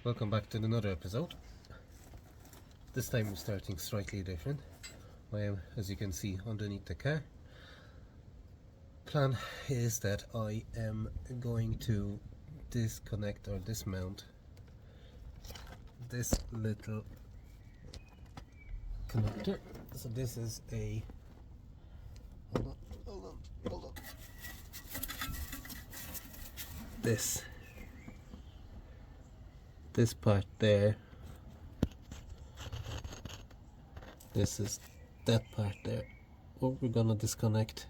Welcome back to another episode. This time we're starting slightly different. I am, as you can see, underneath the car. Plan is that I am going to disconnect or dismount this little connector. So this is a hold on. This part there, this is that part there. What we're gonna disconnect.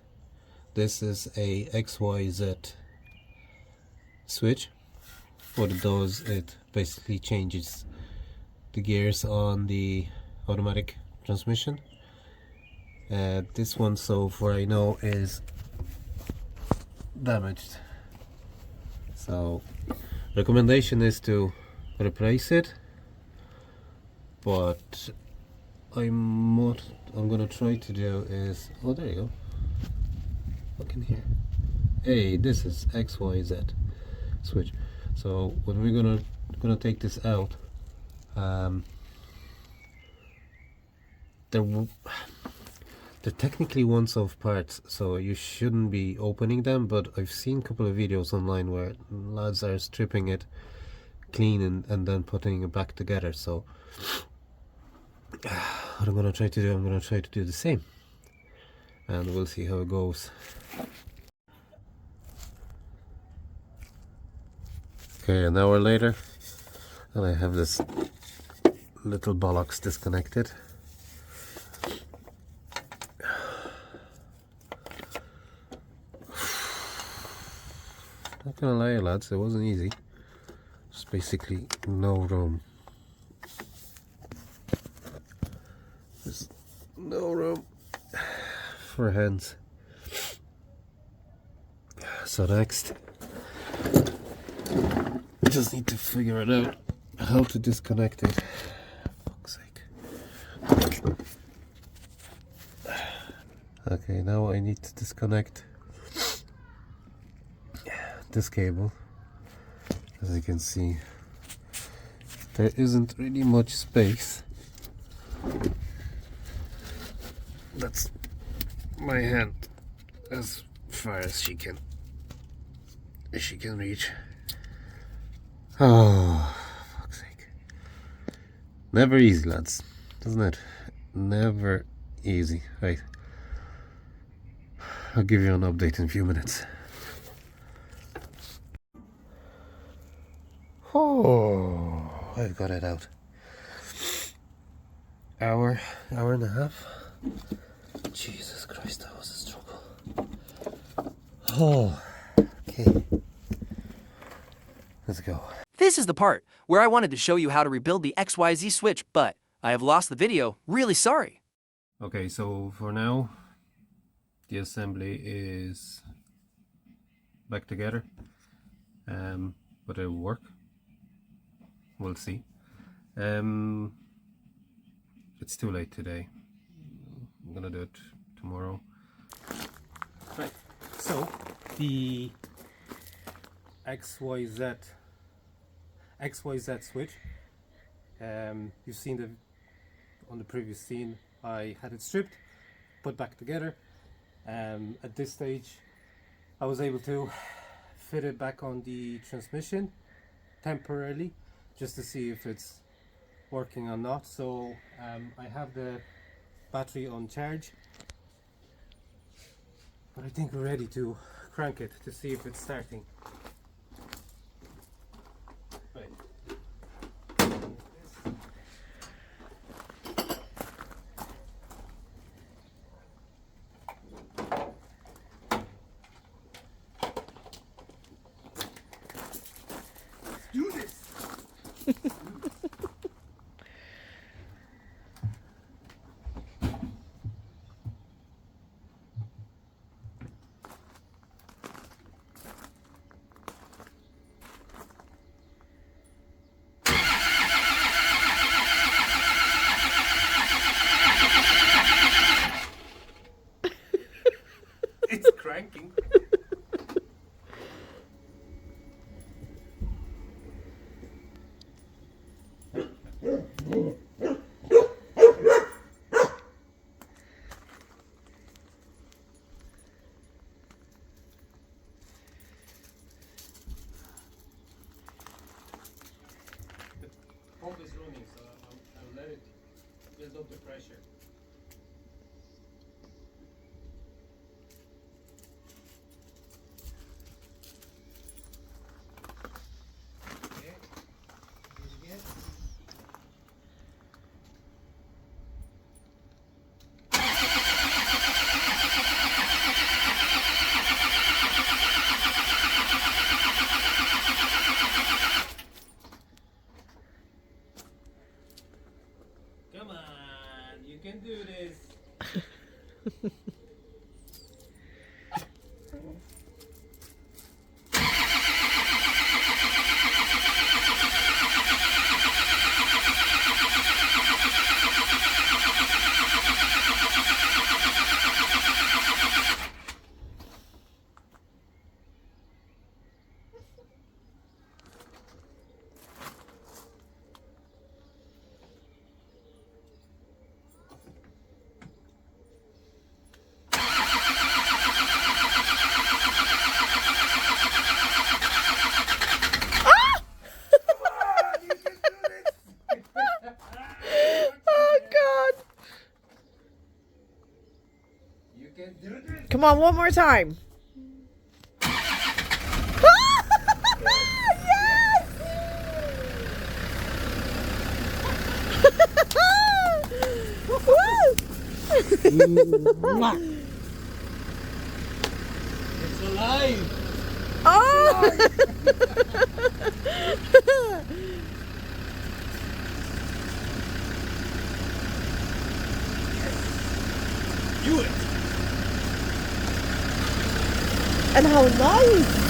This is a XYZ switch. What it does, it basically changes the gears on the automatic transmission. This one, so far I know, is damaged. So recommendation is to replace it, but what I'm gonna try to do is, oh, there you go, look in here. Hey, this is XYZ switch. So when we're gonna take this out, they're technically once-off parts, so you shouldn't be opening them, but I've seen a couple of videos online where lads are stripping it clean and then putting it back together. So what I'm gonna try to do the same, and we'll see how it goes. Okay, an hour later, and I have this little bollocks disconnected. Not gonna lie, lads, it wasn't easy. Just basically no room. There's no room for hands. So next, I just need to figure it out how to disconnect it. For fuck's sake. Okay, now I need to disconnect this cable. As you can see, there isn't really much space. That's my hand as far as she can reach. Oh, fuck's sake. Never easy, lads, isn't it? Never easy. Right, I'll give you an update in a few minutes. Oh, I've got it out. Hour and a half. Jesus Christ, that was a struggle. Oh, okay. Let's go. This is the part where I wanted to show you how to rebuild the XYZ switch, but I have lost the video. Really sorry. Okay, so for now, the assembly is back together, but it will work. We'll see. It's too late today. I'm gonna do it tomorrow. Right, so the XYZ switch, you've seen on the previous scene, I had it stripped, put back together. At this stage I was able to fit it back on the transmission temporarily, just to see if it's working or not. So I have the battery on charge, but I think we're ready to crank it to see if it's starting. Right. Do this. It's cranking. out the pressure. Okay, do it again. Come on, you can do this. Oh God! You can do this. Come on, one more time. Yes! Woo! It's alive. Oh! Do it. And how nice!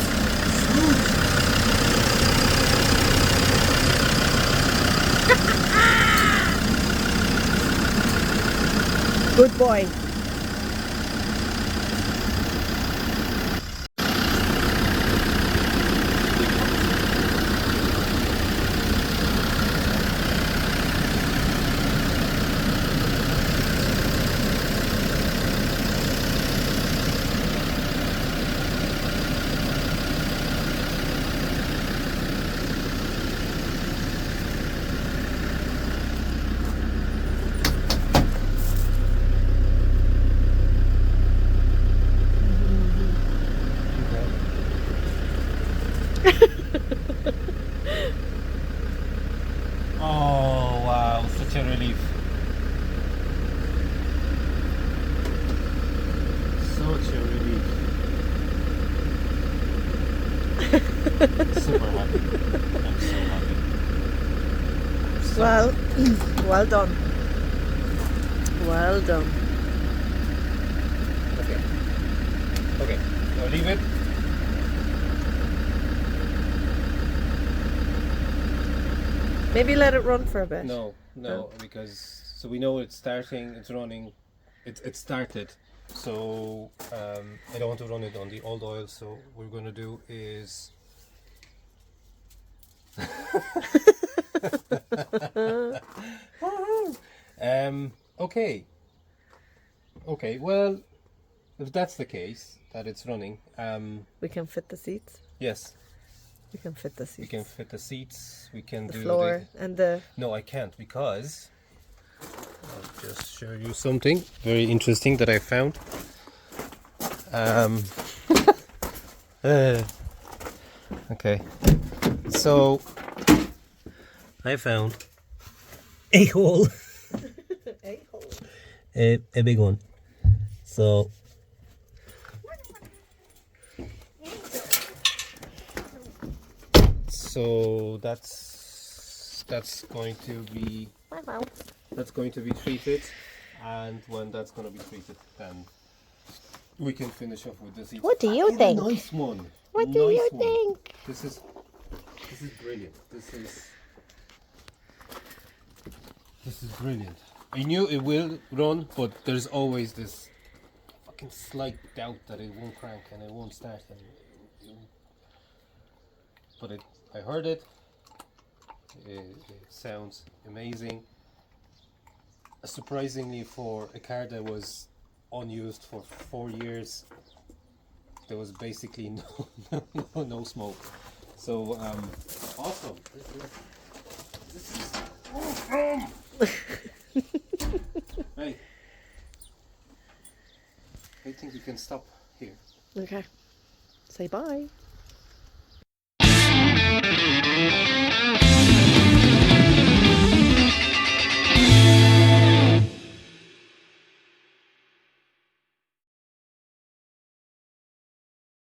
Good boy. Oh wow, such a relief. Such a relief. Super happy. I'm so happy. Well, well done. Well done. Okay. Okay. Now leave it. Maybe let it run for a bit. No, No? because so we know it's starting, it's running, it started. So I don't want to run it on the old oil. So what we're gonna do is okay. Okay, well, if that's the case, that it's running, We can fit the seats. yes, We can fit the we seats. can fit the seats, we can The do floor and the. No, I can't, because I'll just show you something very interesting that I found. Okay, so I found a hole, a big one. So that's going to be treated, and when that's going to be treated, then we can finish off with the seats. What do you It's think? A nice one. What do you one. think? This is brilliant. This is brilliant. I knew it will run, but there's always this fucking slight doubt that it won't crank and it won't start. But I heard it. It sounds amazing. Surprisingly, for a car that was unused for 4 years, there was basically no smoke. So awesome. This is awesome. think we can stop here. Okay. Say bye.